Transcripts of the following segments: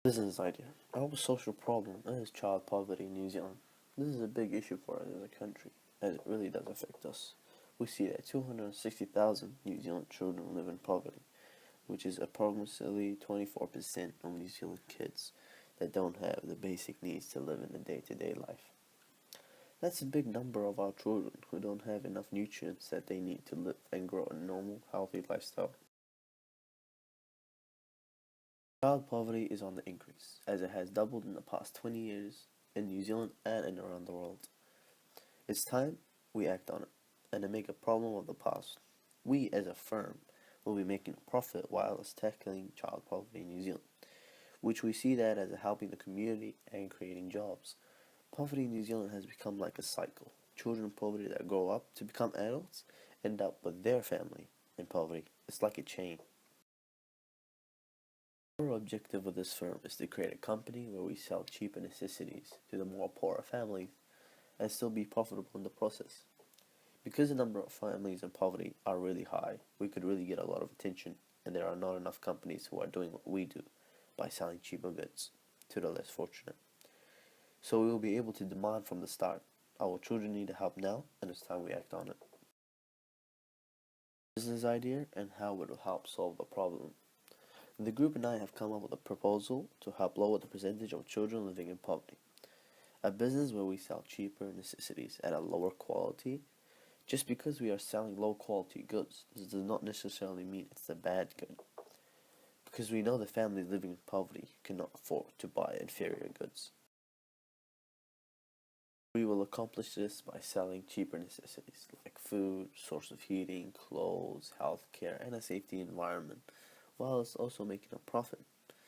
Business idea. Our social problem is child poverty in New Zealand. This is a big issue for us as a country, as it really does affect us. We see that 260,000 New Zealand children live in poverty, which is approximately 24% of New Zealand kids that don't have the basic needs to live in a day-to-day life. That's a big number of our children who don't have enough nutrients that they need to live and grow a normal, healthy lifestyle. Child poverty is on the increase, as it has doubled in the past 20 years in New Zealand and around the world. It's time we act on it, and to make a problem of the past. We, as a firm, will be making a profit while tackling child poverty in New Zealand, which we see that as helping the community and creating jobs. Poverty in New Zealand has become like a cycle. Children in poverty that grow up to become adults end up with their family in poverty. It's like a chain. Our objective of this firm is to create a company where we sell cheaper necessities to the more poorer families and still be profitable in the process. Because the number of families in poverty are really high, we could really get a lot of attention, and there are not enough companies who are doing what we do by selling cheaper goods to the less fortunate. So we will be able to demand from the start. Our children need help now, and it's time we act on it. Business idea and how it will help solve the problem. The group and I have come up with a proposal to help lower the percentage of children living in poverty. A business where we sell cheaper necessities at a lower quality. Just because we are selling low quality goods, this does not necessarily mean it's a bad good. Because we know the families living in poverty cannot afford to buy inferior goods. We will accomplish this by selling cheaper necessities like food, source of heating, clothes, healthcare, and a safety environment, while it's also making a profit.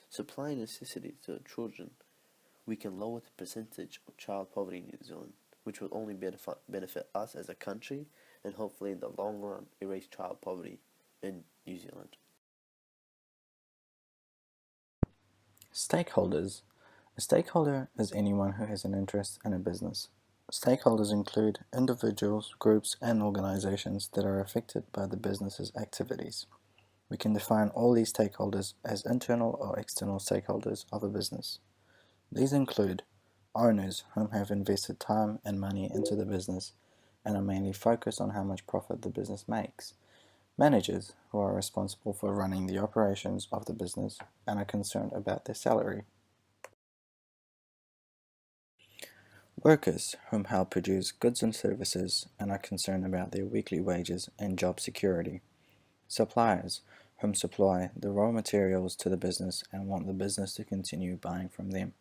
Supplying necessities to the children, we can lower the percentage of child poverty in New Zealand, which will only benefit us as a country and hopefully in the long run erase child poverty in New Zealand. Stakeholders. A stakeholder is anyone who has an interest in a business. Stakeholders include individuals, groups, and organizations that are affected by the business's activities. We can define all these stakeholders as internal or external stakeholders of a business. These include owners whom have invested time and money into the business and are mainly focused on how much profit the business makes. Managers who are responsible for running the operations of the business and are concerned about their salary. Workers whom help produce goods and services and are concerned about their weekly wages and job security. Suppliers whom supply the raw materials to the business and want the business to continue buying from them.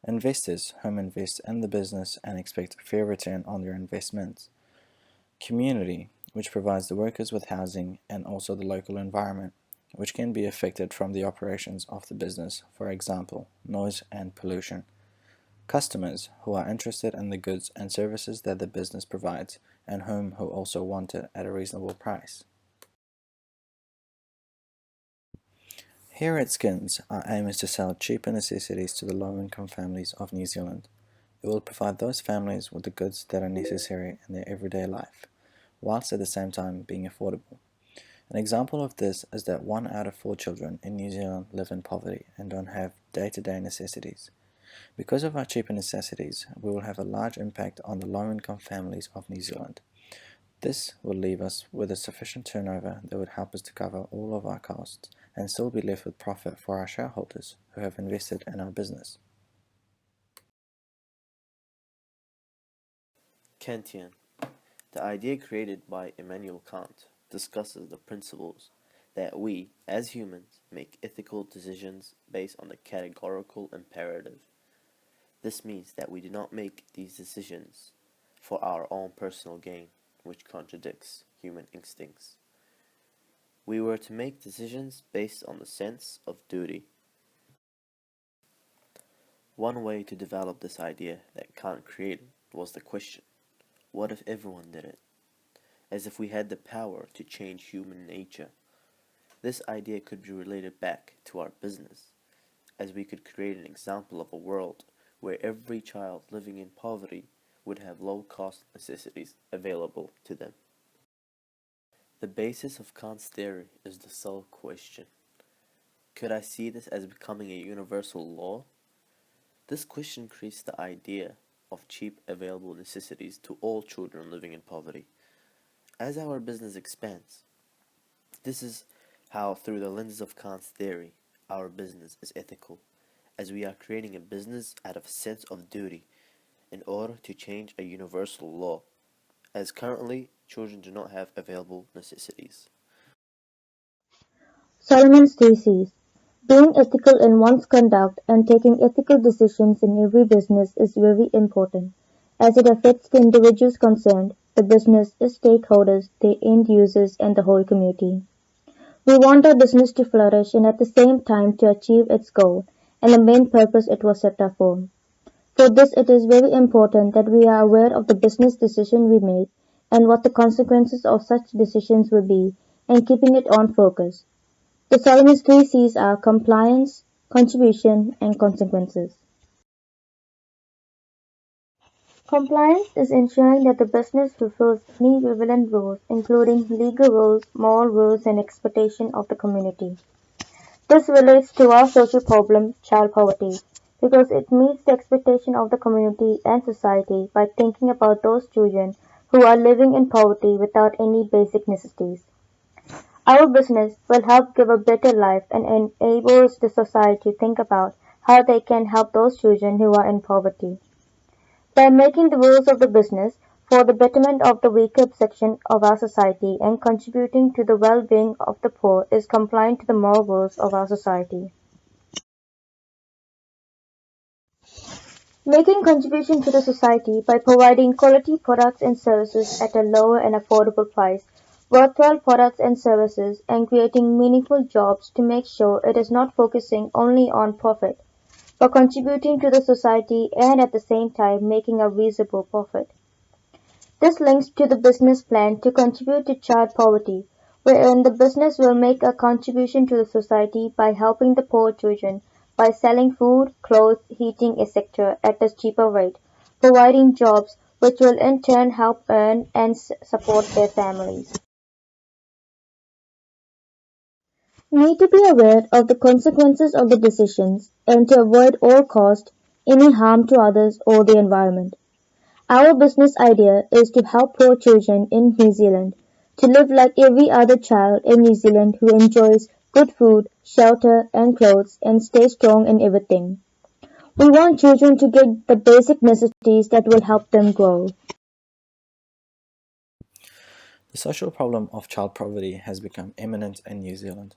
Investors whom invest in the business and expect a fair return on their investments. Community, which provides the workers with housing and also the local environment, which can be affected from the operations of the business, for example, noise and pollution. Customers who are interested in the goods and services that the business provides and who also want it at a reasonable price. Here at S.K.I.N.Z, our aim is to sell cheaper necessities to the low-income families of New Zealand. It will provide those families with the goods that are necessary in their everyday life, whilst at the same time being affordable. An example of this is that 1 out of 4 children in New Zealand live in poverty and don't have day-to-day necessities. Because of our cheaper necessities, we will have a large impact on the low-income families of New Zealand. This will leave us with a sufficient turnover that would help us to cover all of our costs and still be left with profit for our shareholders who have invested in our business. Kantian. The idea created by Immanuel Kant discusses the principles that we, as humans, make ethical decisions based on the categorical imperative. This means that we do not make these decisions for our own personal gain, which contradicts human instincts. We were to make decisions based on the sense of duty. One way to develop this idea that Kant created was the question, what if everyone did it? As if we had the power to change human nature. This idea could be related back to our business, as we could create an example of a world where every child living in poverty would have low-cost necessities available to them. The basis of Kant's theory is the sole question. Could I see this as becoming a universal law? This question creates the idea of cheap, available necessities to all children living in poverty. As our business expands, this is how, through the lens of Kant's theory, our business is ethical, as we are creating a business out of a sense of duty in order to change a universal law, as currently children do not have available necessities. Solomon's thesis: Being ethical in one's conduct and taking ethical decisions in every business is very important, as it affects the individuals concerned, the business, its stakeholders, the end users, and the whole community. We want our business to flourish and at the same time to achieve its goal and the main purpose it was set up for. For this, it is very important that we are aware of the business decision we make and what the consequences of such decisions will be, and keeping it on focus. The Solomon's three C's are compliance, contribution, and consequences. Compliance is ensuring that the business fulfills any relevant rules, including legal rules, moral rules, and expectation of the community. This relates to our social problem, child poverty, because it meets the expectation of the community and society by thinking about those children who are living in poverty without any basic necessities. Our business will help give a better life and enables the society to think about how they can help those children who are in poverty. By making the rules of the business for the betterment of the weaker section of our society and contributing to the well-being of the poor is compliant to the moral rules of our society. Making contribution to the society by providing quality products and services at a lower and affordable price, worthwhile products and services, and creating meaningful jobs to make sure it is not focusing only on profit, but contributing to the society and at the same time making a reasonable profit. This links to the business plan to contribute to child poverty, wherein the business will make a contribution to the society by helping the poor children by selling food, clothes, heating, etc. at a cheaper rate, providing jobs which will in turn help earn and support their families. Need to be aware of the consequences of the decisions and to avoid all cost any harm to others or the environment. Our business idea is to help poor children in New Zealand to live like every other child in New Zealand who enjoys good food, shelter, and clothes and stay strong in everything. We want children to get the basic necessities that will help them grow. The social problem of child poverty has become imminent in New Zealand.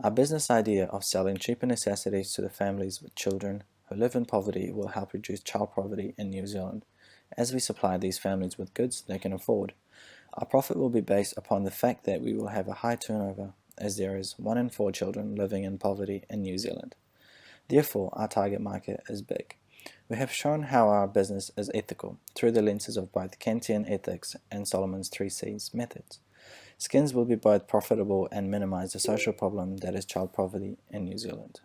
Our business idea of selling cheaper necessities to the families with children who live in poverty will help reduce child poverty in New Zealand, as we supply these families with goods they can afford. Our profit will be based upon the fact that we will have a high turnover, as there is 1 in 4 children living in poverty in New Zealand. Therefore, our target market is big. We have shown how our business is ethical through the lenses of both Kantian ethics and Solomon's 3C's methods. S.K.I.N.Z will be both profitable and minimize the social problem that is child poverty in New Zealand.